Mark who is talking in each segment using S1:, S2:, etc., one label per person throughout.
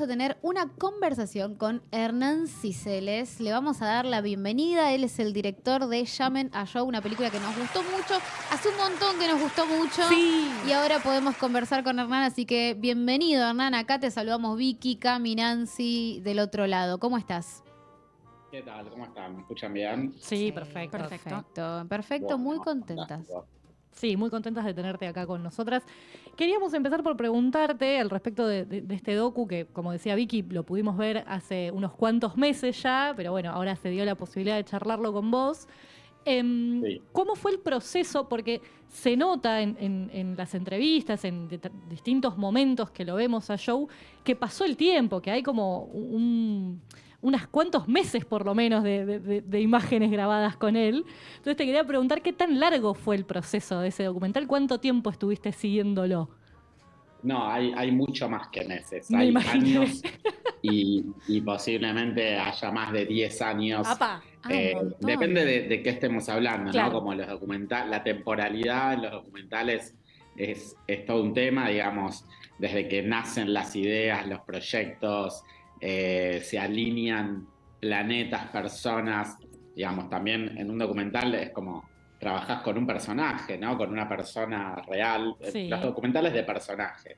S1: a tener una conversación con Hernán Ciseles. Le vamos a dar la bienvenida. Él es el director de Llamen a Joe, una película que nos gustó mucho. Hace un montón que nos gustó mucho.
S2: Sí.
S1: Y ahora podemos conversar con Hernán, así que bienvenido, Hernán. Acá te saludamos Vicky, Cami, Nancy, del otro lado. ¿Cómo estás?
S3: ¿Qué tal? ¿Cómo están? ¿Me escuchan bien?
S2: Sí, perfecto.
S1: Perfecto, muy
S3: Bueno,
S1: contentas.
S3: fantástico.
S2: Sí, muy contentas de tenerte acá con nosotras. Queríamos empezar por preguntarte al respecto de este docu que, como decía Vicky, lo pudimos ver hace unos cuantos meses ya, pero bueno, ahora se dio la posibilidad de charlarlo con vos.
S3: Sí.
S2: ¿Cómo fue el proceso? Porque se nota en las entrevistas, en distintos momentos que lo vemos a Joe, que pasó el tiempo, que hay como unos cuantos meses por lo menos de imágenes grabadas con él. Entonces te quería preguntar qué tan largo fue el proceso de ese documental, cuánto tiempo estuviste siguiéndolo.
S3: No, hay mucho más que meses.
S2: Me
S3: Hay
S2: imaginé.
S3: años y posiblemente haya más de 10 años.
S2: ¡Apa!
S1: Un montón.
S3: Depende de qué estemos hablando,
S2: Claro.
S3: ¿no? Como los documentales, la temporalidad en los documentales es todo un tema, digamos, desde que nacen las ideas, los proyectos, se alinean planetas, personas, digamos, también en un documental es como trabajás con un personaje, ¿no? Con una persona real.
S2: Sí.
S3: Los documentales de personaje,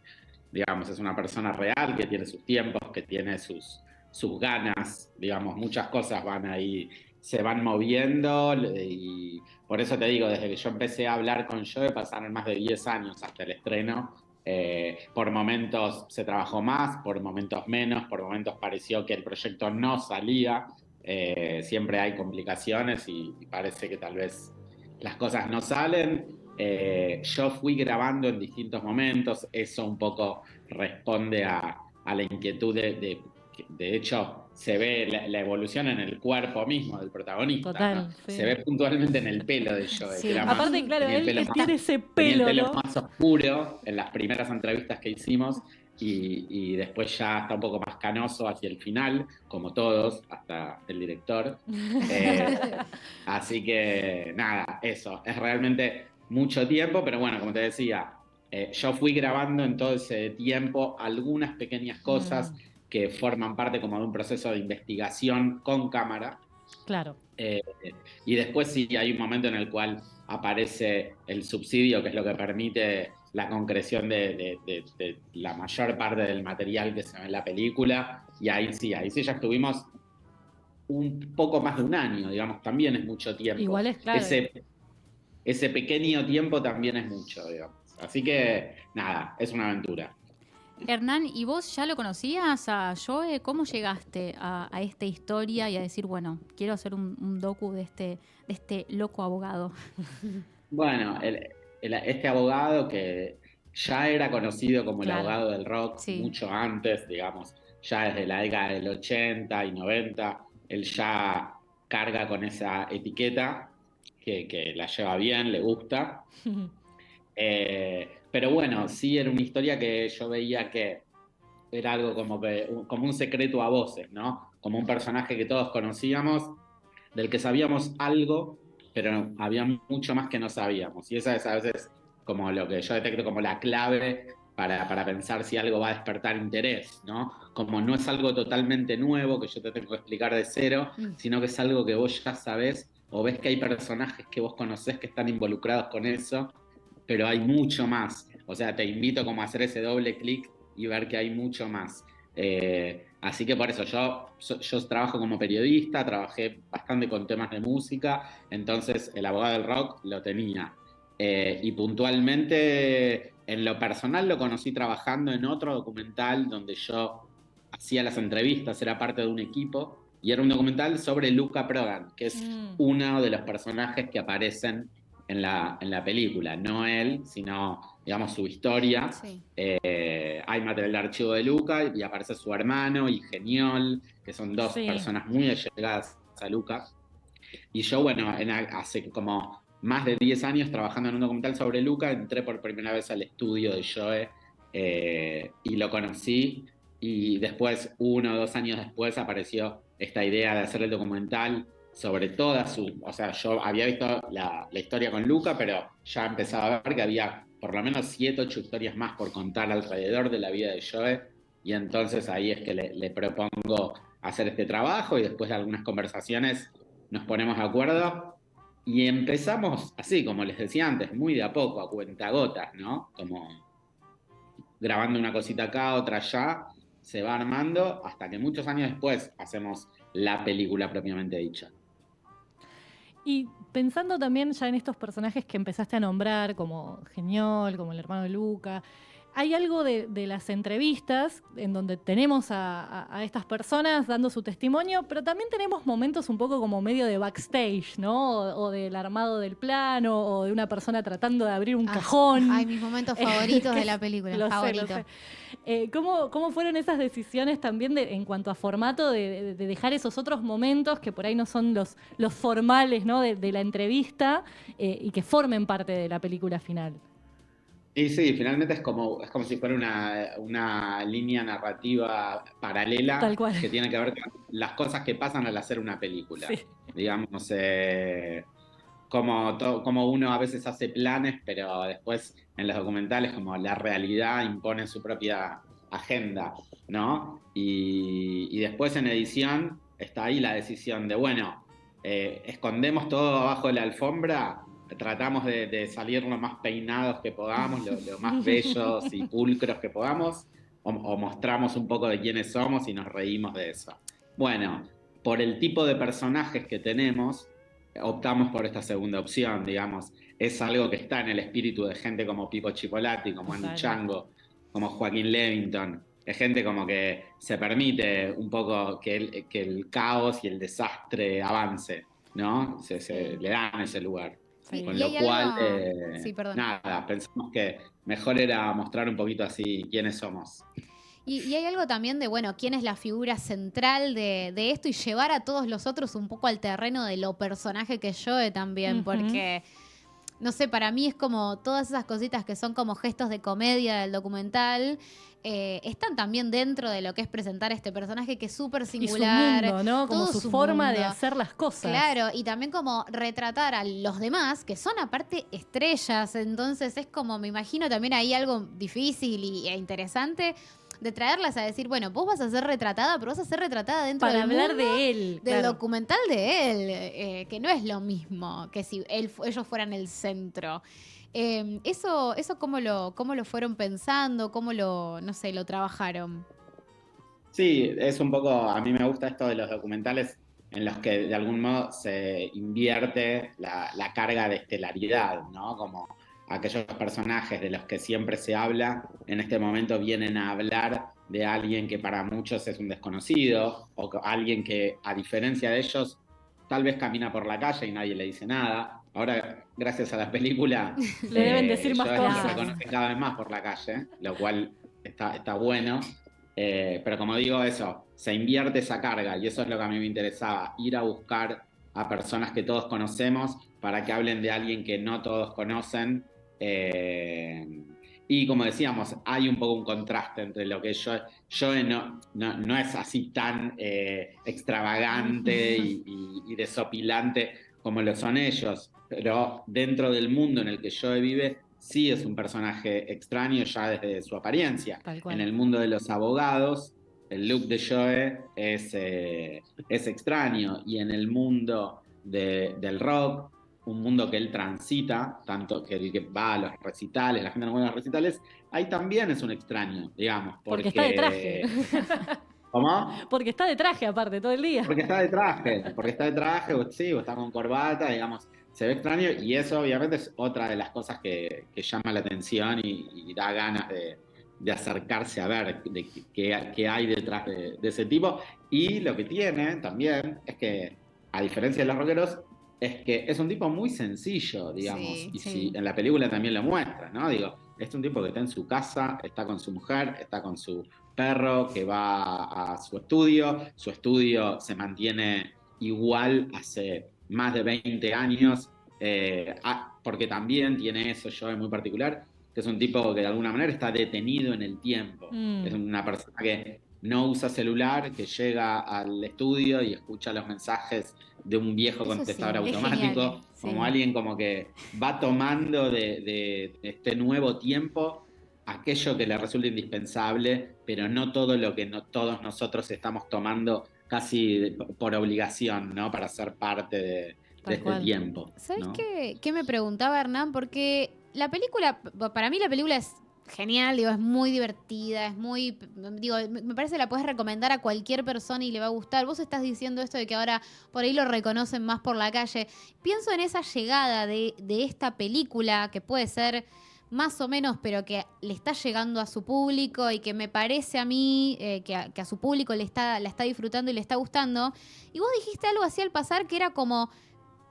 S3: digamos, es una persona real que tiene sus tiempos, que tiene sus ganas, digamos, muchas cosas van ahí, se van moviendo y por eso te digo, desde que yo empecé a hablar con Joe pasaron más de 10 años hasta el estreno. Por momentos se trabajó más, por momentos menos, por momentos pareció que el proyecto no salía. Siempre hay complicaciones y parece que tal vez las cosas no salen. Yo fui grabando en distintos momentos, eso un poco responde a la inquietud de hecho, se ve la evolución en el cuerpo mismo del protagonista.
S2: Total,
S3: ¿no?
S2: sí.
S3: Se ve puntualmente en el pelo de Joe.
S1: Sí.
S3: Que era más,
S2: Aparte, claro,
S3: tenía el pelo
S2: él
S3: más,
S2: tiene ese
S3: tenía el
S2: pelo,
S3: pelo
S2: ¿no?
S3: más oscuro en las primeras entrevistas que hicimos y después ya está un poco más canoso hacia el final, como todos, hasta el director. Así que nada, eso, es realmente mucho tiempo, pero bueno, como te decía, yo fui grabando en todo ese tiempo algunas pequeñas cosas que forman parte como de un proceso de investigación con cámara.
S2: Claro.
S3: Y después sí hay un momento en el cual aparece el subsidio, que es lo que permite la concreción de la mayor parte del material que se ve en la película. Y ahí sí ya estuvimos un poco más de un año, digamos, también es mucho tiempo.
S2: Igual es claro.
S3: Ese pequeño tiempo también es mucho, digamos. Así que, nada, es una aventura.
S4: Hernán, ¿y vos ya lo conocías a Joe? ¿Cómo llegaste a esta historia y a decir, bueno, quiero hacer un docu de este loco abogado?
S3: Bueno, este abogado que ya era conocido como el
S2: Claro.
S3: abogado del rock
S4: Sí.
S3: mucho antes, digamos, ya desde la década del 80 y 90, él ya carga con esa etiqueta que la lleva bien, le gusta. Pero bueno, sí era una historia que yo veía que era algo como un secreto a voces, ¿no? Como un personaje que todos conocíamos, del que sabíamos algo, pero había mucho más que no sabíamos. Y esa es a veces como lo que yo detecto como la clave para pensar si algo va a despertar interés, ¿no? Como no es algo totalmente nuevo que yo te tengo que explicar de cero, sino que es algo que vos ya sabés o ves que hay personajes que vos conocés que están involucrados con eso, pero hay mucho más. O sea, te invito como a hacer ese doble clic y ver que hay mucho más. Así que por eso yo trabajo como periodista, trabajé bastante con temas de música, entonces el abogado del rock lo tenía. Y puntualmente, en lo personal, lo conocí trabajando en otro documental donde yo hacía las entrevistas, era parte de un equipo, y era un documental sobre Luca Prodan, que es uno de los personajes que aparecen en la película, no él, sino, digamos, su historia.
S4: Sí.
S3: Hay material de archivo de Luca y aparece su hermano y Geniol, que son dos personas muy allegadas a Luca. Y yo, bueno, hace como más de 10 años trabajando en un documental sobre Luca, entré por primera vez al estudio de Joe y lo conocí. Y después, 1 o 2 años después, apareció esta idea de hacer el documental sobre toda su... O sea, yo había visto la historia con Luca, pero ya empezaba a ver que había por lo menos 7, 8 historias más por contar alrededor de la vida de Joe. Y entonces ahí es que le propongo hacer este trabajo y después de algunas conversaciones nos ponemos de acuerdo y empezamos así, como les decía antes, muy de a poco, a cuentagotas, ¿no? Como grabando una cosita acá, otra allá, se va armando hasta que muchos años después hacemos la película propiamente dicha.
S2: Y pensando también ya en estos personajes que empezaste a nombrar, como Geniol, como el hermano de Luca, hay algo de las entrevistas en donde tenemos a estas personas dando su testimonio, pero también tenemos momentos un poco como medio de backstage, ¿no? O del armado del plano, o de una persona tratando de abrir un cajón.
S1: Ay, mis momentos favoritos de la película.
S2: Lo
S1: Favorito.
S2: sé. ¿Cómo fueron esas decisiones también en cuanto a formato de dejar esos otros momentos que por ahí no son los formales, ¿no? de la entrevista y que formen parte de la película final?
S3: Y sí, finalmente es como si fuera una línea narrativa paralela
S2: Tal cual.
S3: que tiene que ver con las cosas que pasan al hacer una película.
S2: Sí.
S3: Digamos, como uno a veces hace planes, pero después en los documentales como la realidad impone su propia agenda, ¿no? Y después en edición está ahí la decisión de, bueno, escondemos todo abajo de la alfombra, tratamos de salir lo más peinados que podamos, lo más bellos y pulcros que podamos, o mostramos un poco de quiénes somos y nos reímos de eso. Bueno, por el tipo de personajes que tenemos, optamos por esta segunda opción, digamos. Es algo que está en el espíritu de gente como Pipo Chipolati, como Andy Chango, como Joaquín Levington. Es gente como que se permite un poco que el caos y el desastre avance, ¿no? Le dan ese lugar.
S2: Sí.
S3: Con lo cual,
S1: Sí, perdón.
S3: nada, pensamos que mejor era mostrar un poquito así quiénes somos.
S1: Y hay algo también de, bueno, quién es la figura central de esto y llevar a todos los otros un poco al terreno de lo personaje que es Joe también, porque, no sé, para mí es como todas esas cositas que son como gestos de comedia del documental, están también dentro de lo que es presentar este personaje que es súper singular.
S2: Y su mundo, ¿no? Como su forma de hacer las cosas.
S1: Claro, y también como retratar a los demás, que son aparte estrellas, entonces es como, me imagino también ahí algo difícil e interesante de traerlas a decir, bueno, vos vas a ser retratada, pero vas a ser retratada dentro
S2: para
S1: del
S2: hablar
S1: mundo
S2: de él,
S1: del
S2: claro.
S1: documental de él, que no es lo mismo que si ellos fueran el centro. Eso cómo lo fueron pensando, cómo lo trabajaron.
S3: Sí, es un poco, a mí me gusta esto de los documentales en los que de algún modo se invierte la carga de estelaridad, ¿no? Como aquellos personajes de los que siempre se habla, en este momento vienen a hablar de alguien que para muchos es un desconocido, o alguien que a diferencia de ellos tal vez camina por la calle y nadie le dice nada. Ahora, gracias a la película,
S2: le deben decir más cosas.
S3: Lo reconocen cada vez más por la calle, lo cual está bueno. Pero como digo, eso, se invierte esa carga y eso es lo que a mí me interesaba, ir a buscar a personas que todos conocemos para que hablen de alguien que no todos conocen. Y como decíamos, hay un poco un contraste entre lo que Joe no es así tan extravagante y desopilante como lo son ellos, pero dentro del mundo en el que Joe vive, sí es un personaje extraño ya desde su apariencia. En el mundo de los abogados, el look de Joe es extraño, y en el mundo del rock, un mundo que él transita, tanto que va a los recitales, la gente no va a los recitales, ahí también es un extraño, digamos.
S2: Porque está de traje.
S3: ¿Cómo?
S2: Porque está de traje aparte todo el día.
S3: Porque está de traje, o sí, o está con corbata, digamos, se ve extraño, y eso obviamente es otra de las cosas que llama la atención y da ganas de acercarse a ver qué hay detrás de ese tipo. Y lo que tiene también es que, a diferencia de los rockeros, es que es un tipo muy sencillo, digamos, si en la película también lo muestra, ¿no? Digo, es un tipo que está en su casa, está con su mujer, está con su perro, que va a su estudio se mantiene igual hace más de 20 años, porque también tiene eso, yo en muy particular, que es un tipo que de alguna manera está detenido en el tiempo. Es una persona que no usa celular, que llega al estudio y escucha los mensajes de un viejo contestador automático, como alguien como que va tomando de este nuevo tiempo aquello que le resulta indispensable, pero no todo lo que todos nosotros estamos tomando casi por obligación, ¿no? Para ser parte de
S2: Tal
S3: este
S2: cual.
S3: tiempo.
S1: ¿Sabes
S3: ¿no?
S1: qué me preguntaba Hernán? Porque la película, para mí la película es genial, digo, es muy divertida, es muy, digo, me parece que la puedes recomendar a cualquier persona y le va a gustar. Vos estás diciendo esto de que ahora por ahí lo reconocen más por la calle. Pienso en esa llegada de esta película, que puede ser más o menos, pero que le está llegando a su público y que me parece a mí que a su público la está disfrutando y le está gustando. Y vos dijiste algo así al pasar que era como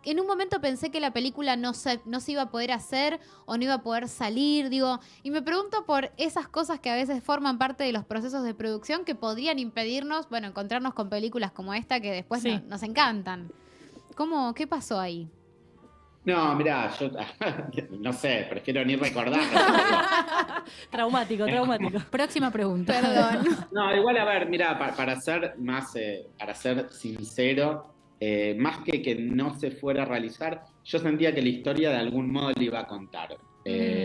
S1: en un momento pensé que la película no se iba a poder hacer o no iba a poder salir, digo, y me pregunto por esas cosas que a veces forman parte de los procesos de producción que podrían impedirnos, bueno, encontrarnos con películas como esta que después
S2: Sí.
S1: nos encantan. ¿Qué pasó ahí?
S3: No, mirá, yo no sé, prefiero ni recordarlo.
S2: Traumático.
S4: Próxima pregunta.
S1: Perdón.
S3: No, igual a ver, mira, para ser más, para ser sincero, más que no se fuera a realizar, yo sentía que la historia de algún modo le iba a contar.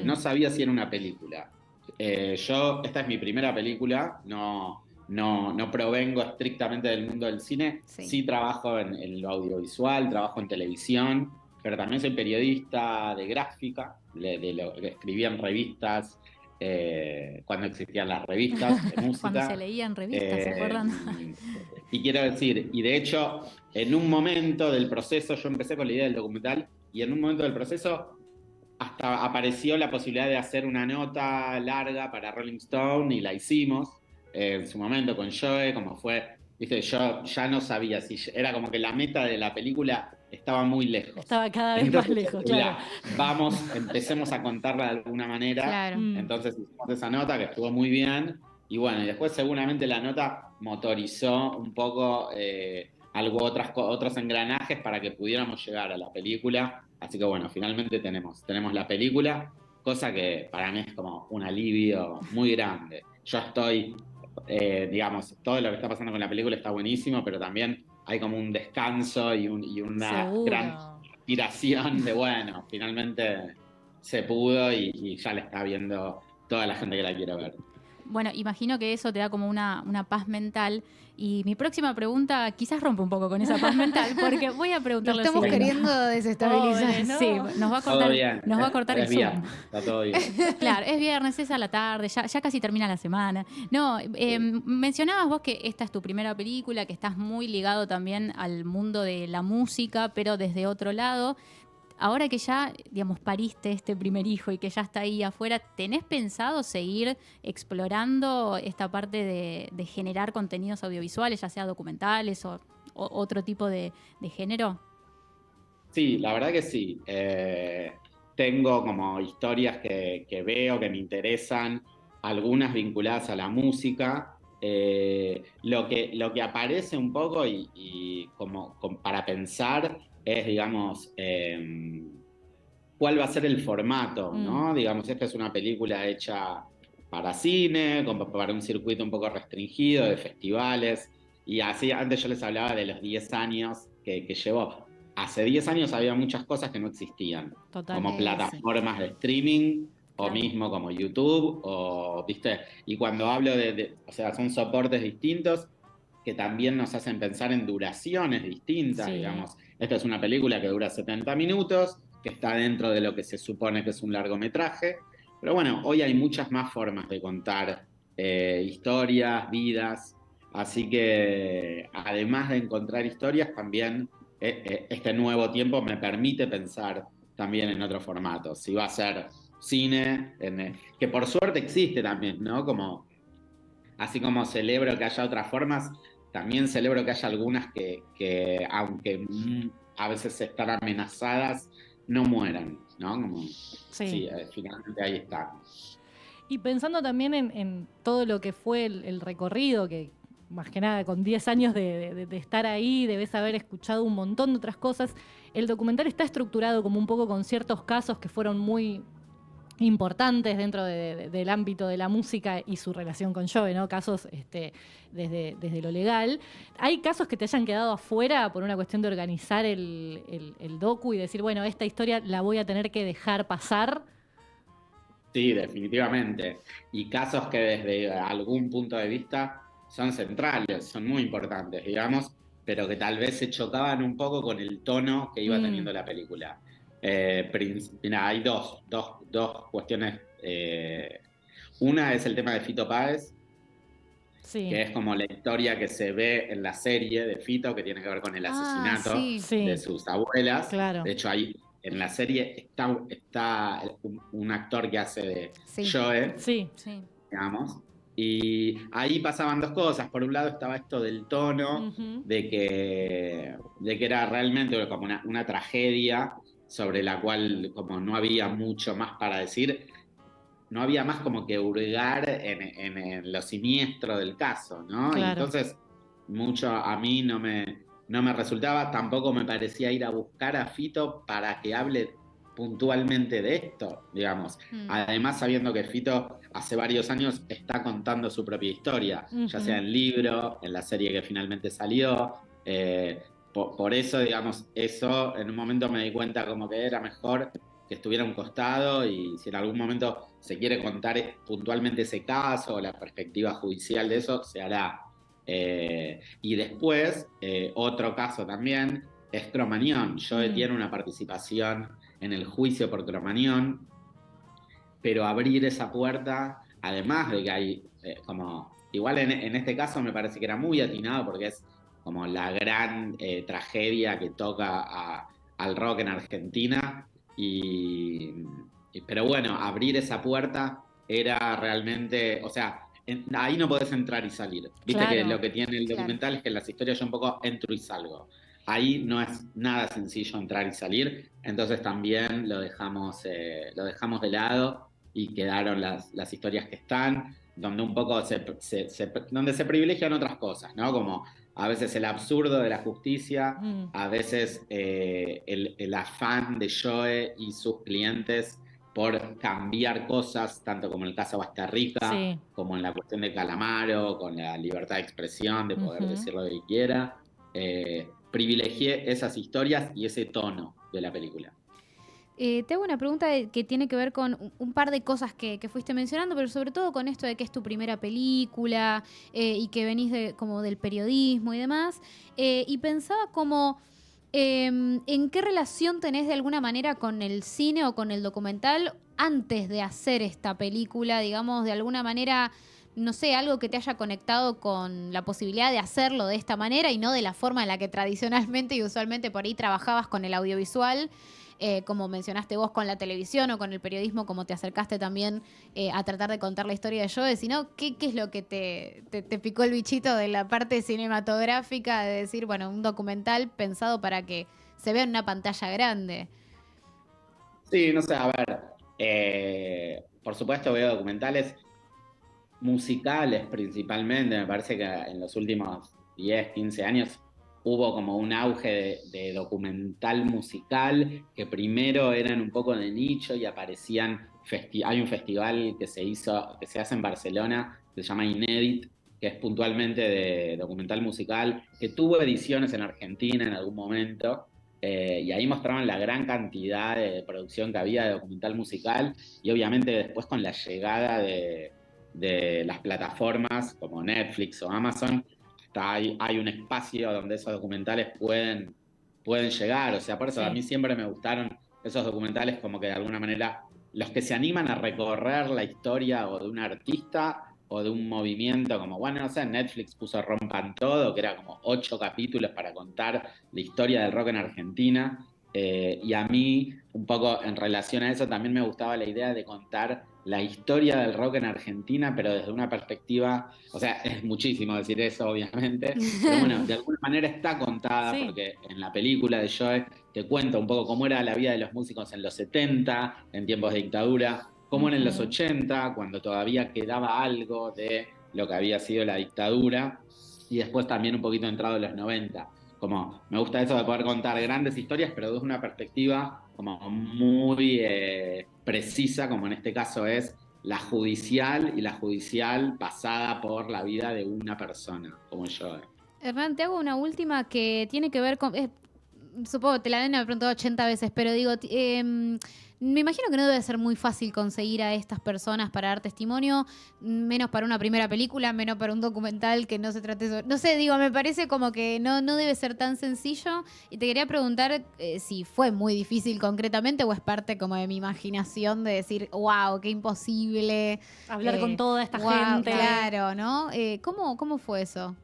S3: No sabía si era una película. Esta es mi primera película, no provengo estrictamente del mundo del cine,
S1: Sí.
S3: sí trabajo en lo audiovisual, trabajo en televisión, pero también soy periodista de gráfica, escribía en revistas, cuando existían las revistas de música.
S4: Cuando se leían revistas, ¿se acuerdan?
S3: Y quiero decir, y de hecho, en un momento del proceso, yo empecé con la idea del documental, y en un momento del proceso hasta apareció la posibilidad de hacer una nota larga para Rolling Stone, y la hicimos en su momento con Joe, como fue, viste, yo ya no sabía si era como que la meta de la película estaba muy lejos.
S2: Estaba cada vez
S3: Entonces,
S2: más lejos, claro.
S3: empecemos a contarla de alguna manera.
S1: Claro.
S3: Entonces hicimos esa nota que estuvo muy bien. Y bueno, y después seguramente la nota motorizó un poco otros engranajes para que pudiéramos llegar a la película. Así que bueno, finalmente tenemos la película, cosa que para mí es como un alivio muy grande. Yo estoy, digamos, todo lo que está pasando con la película está buenísimo, pero también hay como un descanso y una
S2: Seguro.
S3: gran inspiración de, bueno, finalmente se pudo y ya la está viendo toda la gente que la quiere ver.
S4: Bueno, imagino que eso te da como una paz mental. Y mi próxima pregunta quizás rompe un poco con esa paz mental, porque voy a
S1: Lo
S4: preguntarle
S1: estamos
S3: siguiente.
S1: queriendo desestabilizar.
S2: Pobres, ¿no?
S4: Sí, nos va a
S3: Todo
S4: cortar,
S3: bien.
S4: nos va a cortar
S3: Es
S4: el Zoom.
S3: viernes, está todo bien.
S4: Claro, es viernes, es a la tarde, ya casi termina la semana. No, mencionabas vos que esta es tu primera película, que estás muy ligado también al mundo de la música, pero desde otro lado. Ahora que ya, digamos, pariste este primer hijo y que ya está ahí afuera, ¿tenés pensado seguir explorando esta parte de generar contenidos audiovisuales, ya sea documentales o otro tipo de género?
S3: Sí, la verdad que sí. Tengo como historias que veo, que me interesan, algunas vinculadas a la música. Lo que aparece un poco y para pensar es, digamos, cuál va a ser el formato, ¿no? Digamos, esta es una película hecha para cine, para un circuito un poco restringido de festivales, y así antes yo les hablaba de los 10 años que llevó. Hace 10 años había muchas cosas que no existían,
S2: Total.
S3: como
S1: Sí.
S3: plataformas de streaming,
S2: Claro.
S3: o mismo como YouTube, ¿viste? Y cuando hablo o sea, son soportes distintos que también nos hacen pensar en duraciones distintas,
S2: Sí.
S3: digamos. Esta es una película que dura 70 minutos, que está dentro de lo que se supone que es un largometraje, pero bueno, hoy hay muchas más formas de contar historias, vidas, así que además de encontrar historias, también este nuevo tiempo me permite pensar también en otros formatos. Si va a ser cine, que por suerte existe también, ¿no? Así como celebro que haya otras formas, también celebro que haya algunas que aunque a veces están amenazadas, no mueran, ¿no? Sí, finalmente ahí está.
S2: Y pensando también en todo lo que fue el recorrido, que más que nada con 10 años de estar ahí, debes haber escuchado un montón de otras cosas. El documental está estructurado como un poco con ciertos casos que fueron muy importantes dentro del ámbito de la música y su relación con Joe, ¿no? Casos desde lo legal. ¿Hay casos que te hayan quedado afuera por una cuestión de organizar el docu y decir, bueno, esta historia la voy a tener que dejar pasar?
S3: Sí, definitivamente. Y casos que desde algún punto de vista son centrales, son muy importantes, digamos, pero que tal vez se chocaban un poco con el tono que iba
S2: Mm,
S3: teniendo la película. Mira, hay dos cuestiones. Una es el tema de Fito Páez,
S2: sí,
S3: que es como la historia que se ve en la serie de Fito, que tiene que ver con el
S1: Ah,
S3: asesinato
S1: sí.
S3: de
S2: sí,
S3: sus abuelas.
S2: claro.
S3: De hecho, ahí en la serie está un actor que hace de
S1: Sí.
S3: Joe,
S2: Sí,
S4: Sí.
S3: digamos. Y ahí pasaban dos cosas. Por un lado estaba esto del tono,
S2: ujú,
S3: de que era realmente como una tragedia sobre la cual como no había mucho más para decir, no había más como que hurgar en lo siniestro del caso, ¿no? Y
S2: claro.
S3: entonces mucho a mí no me resultaba, tampoco me parecía ir a buscar a Fito para que hable puntualmente de esto, digamos.
S1: Mm.
S3: Además, sabiendo que Fito hace varios años está contando su propia historia, ya sea
S2: Ujú,
S3: en libro, en la serie que finalmente salió. Por eso, digamos, eso en un momento me di cuenta como que era mejor que estuviera a un costado y si en algún momento se quiere contar puntualmente ese caso o la perspectiva judicial de eso, se hará. Y después, otro caso también es Cromañón. Joe
S2: mm,
S3: tiene una participación en el juicio por Cromañón, pero abrir esa puerta, además de que hay como, igual en este caso me parece que era muy atinado porque es como la gran tragedia que toca al rock en Argentina, pero bueno, abrir esa puerta era realmente, o sea, ahí no podés entrar y salir. Viste que lo
S2: claro.
S3: que tiene el
S1: Claro.
S3: documental es que en las historias yo un poco entro y salgo. Ahí no es nada sencillo entrar y salir, entonces también lo dejamos de lado y quedaron las historias que están, donde un poco donde se privilegian otras cosas, ¿no? Como a veces el absurdo de la justicia,
S2: Mm,
S3: a veces el afán de Joe y sus clientes por cambiar cosas, tanto como en el caso Bastarrica,
S2: sí.
S3: como en la cuestión de Calamaro, con la libertad de expresión, de poder
S2: Ujú.
S3: decir lo que quiera. Privilegié esas historias y ese tono de la película.
S1: Te hago una pregunta que tiene que ver con un par de cosas que fuiste mencionando, pero sobre todo con esto de que es tu primera película y que venís como del periodismo y demás. Y pensaba como en qué relación tenés de alguna manera con el cine o con el documental antes de hacer esta película, digamos, de alguna manera, no sé, algo que te haya conectado con la posibilidad de hacerlo de esta manera y no de la forma en la que tradicionalmente y usualmente por ahí trabajabas con el audiovisual, como mencionaste vos con la televisión o con el periodismo, como te acercaste también a tratar de contar la historia de Joe, sino qué es lo que te picó el bichito de la parte cinematográfica, de decir, bueno, un documental pensado para que se vea en una pantalla grande.
S3: Sí, no sé, a ver, por supuesto veo documentales musicales principalmente, me parece que en los últimos 10, 15 años hubo como un auge de documental musical que primero eran un poco de nicho y aparecían, hay un festival que se hace en Barcelona, que se llama Inédit, que es puntualmente de documental musical, que tuvo ediciones en Argentina en algún momento, y ahí mostraban la gran cantidad de producción que había de documental musical, y obviamente después con la llegada de las plataformas como Netflix o Amazon, hay un espacio donde esos documentales pueden llegar. O sea, por eso a
S2: Sí.
S3: mí siempre me gustaron esos documentales como que de alguna manera los que se animan a recorrer la historia o de un artista o de un movimiento, como bueno, no sé, Netflix puso Rompan Todo, que era como 8 capítulos para contar la historia del rock en Argentina. Y a mí, un poco en relación a eso, también me gustaba la idea de contar la historia del rock en Argentina, pero desde una perspectiva, o sea, es muchísimo decir eso, obviamente, pero bueno, de alguna manera está contada,
S2: Sí.
S3: porque en la película de Joe te cuenta un poco cómo era la vida de los músicos en los 70, en tiempos de dictadura, cómo era en los
S2: Ujú.
S3: 80, cuando todavía quedaba algo de lo que había sido la dictadura, y después también un poquito entrado en los 90. Como me gusta eso de poder contar grandes historias, pero desde una perspectiva como muy precisa, como en este caso es la judicial y la judicial pasada por la vida de una persona, como yo.
S1: Hernán, te hago una última que tiene que ver con... supongo que te la han preguntado 80 veces, pero digo, me imagino que no debe ser muy fácil conseguir a estas personas para dar testimonio, menos para una primera película, menos para un documental que no se trate sobre... No sé, digo, me parece como que no debe ser tan sencillo. Y te quería preguntar si fue muy difícil concretamente o es parte como de mi imaginación de decir, wow, qué imposible.
S2: Hablar con toda esta
S1: Guau,
S2: gente.
S1: claro, ¿no? ¿Cómo fue eso?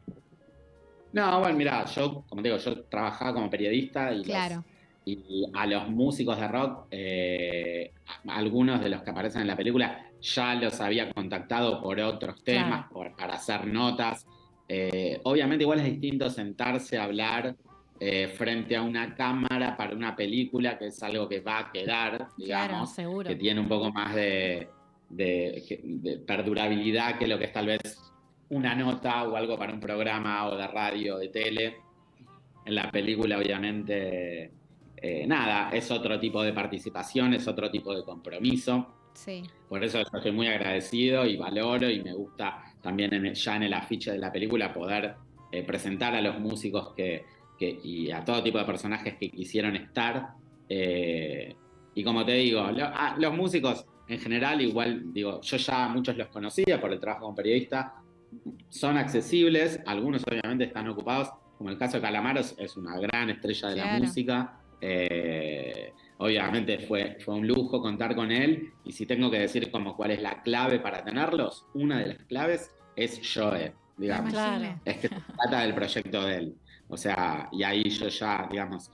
S3: No, bueno, mira, yo, como te digo, yo trabajaba como periodista
S1: Claro.
S3: y a los músicos de rock, algunos de los que aparecen en la película, ya los había contactado por otros temas, para hacer notas. Obviamente igual es distinto sentarse a hablar frente a una cámara para una película, que es algo que va a quedar, digamos,
S2: seguro.
S3: que tiene un poco más de perdurabilidad que lo que es tal vez una nota o algo para un programa o de radio o de tele. En la película, obviamente, nada, es otro tipo de participación, es otro tipo de compromiso.
S1: Sí.
S3: Por eso yo estoy muy agradecido y valoro y me gusta también ya en el afiche de la película poder presentar a los músicos y a todo tipo de personajes que quisieron estar. Y como te digo, los músicos en general, igual, digo, yo ya muchos los conocía por el trabajo como periodista, son accesibles, algunos obviamente están ocupados, como el caso de Calamaro, es una gran estrella de la música. Obviamente fue un lujo contar con él, y si tengo que decir como cuál es la clave para tenerlos, una de las claves es Joe, digamos.
S2: Claro.
S3: Es que se trata del proyecto de él. O sea, y ahí yo ya, digamos,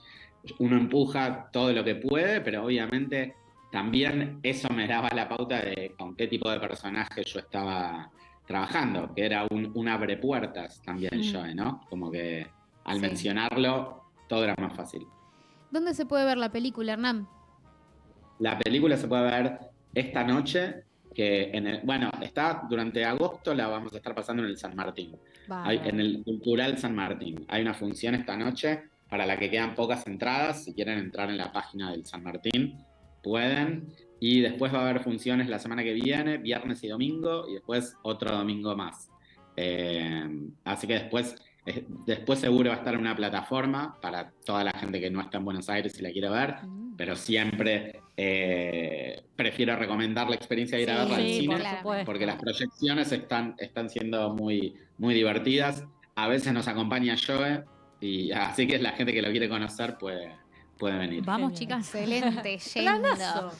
S3: uno empuja todo lo que puede, pero obviamente también eso me daba la pauta de con qué tipo de personaje yo estaba trabajando, que era un abrepuertas también Joe, ¿no? Como que al mencionarlo todo era más fácil.
S1: ¿Dónde se puede ver la película, Hernán?
S3: La película se puede ver esta noche, que está durante agosto, la vamos a estar pasando en el San Martín. En el Cultural San Martín. Hay una función esta noche para la que quedan pocas entradas. Si quieren entrar en la página del San Martín, pueden. Y después va a haber funciones la semana que viene, viernes y domingo, y después otro domingo más. Así que después seguro va a estar en una plataforma para toda la gente que no está en Buenos Aires y la quiere ver, pero siempre prefiero recomendar la experiencia de ir a verla al cine, porque las proyecciones están siendo muy, muy divertidas. A veces nos acompaña Joe, y así que la gente que lo quiere conocer puede venir.
S4: Vamos, chicas.
S1: Excelente, yendo.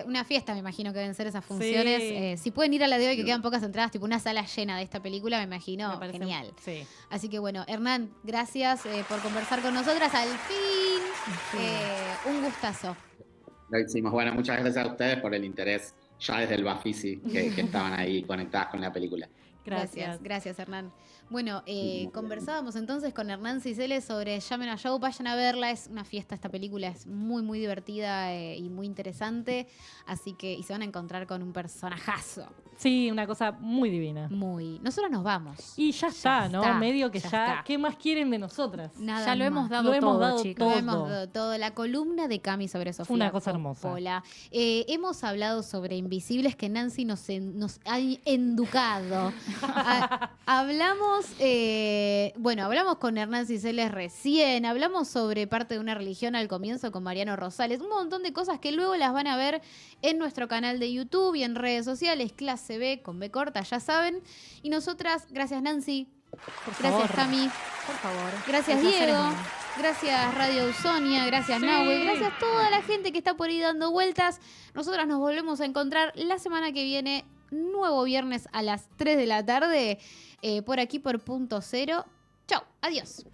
S1: Una fiesta, me imagino que deben ser esas funciones. Si pueden ir a la de hoy, que quedan pocas entradas, tipo una sala llena de esta película, me imagino genial.
S2: Sí.
S1: Así que bueno, Hernán, gracias por conversar con nosotras. Al fin, un gustazo.
S3: Lo hicimos. Bueno, muchas gracias a ustedes por el interés ya desde el Bafisi que estaban ahí conectadas con la película.
S1: Gracias, Hernán. Bueno, conversábamos entonces con Hernán Ciseles sobre Llamen a Joe. Vayan a verla, es una fiesta esta película, es muy, muy divertida y muy interesante. Así que, y se van a encontrar con un personajazo.
S2: Sí, una cosa muy divina.
S1: Nosotros nos vamos.
S2: Y ya está, ¿no?
S1: está,
S2: Medio que
S1: ya
S2: ya
S1: está.
S2: ¿qué más quieren de nosotras?
S1: Nada
S4: Ya lo
S1: más.
S4: hemos dado
S2: Lo hemos
S4: todo,
S2: dado
S4: chicos.
S2: todo.
S1: Lo hemos dado todo. La columna de Cami sobre Sofía
S2: Una cosa hermosa.
S1: Coppola. Hemos hablado sobre Invisibles, que Nancy nos ha enducado. Hablamos con Hernán Ciseles recién, hablamos sobre parte de una religión al comienzo con Mariano Rosales, un montón de cosas que luego las van a ver en nuestro canal de YouTube y en redes sociales, Clase B con B corta, ya saben. Y nosotras, gracias Nancy, gracias Cami,
S4: Por favor.
S1: gracias
S4: El placer es
S1: Diego,
S4: mío.
S1: gracias Radio Usonia, gracias Nahue, gracias a toda la gente que está por ahí dando vueltas. Nosotras nos volvemos a encontrar la semana que viene, nuevo viernes a las 3 de la tarde, por aquí por Punto Cero. Chau, adiós.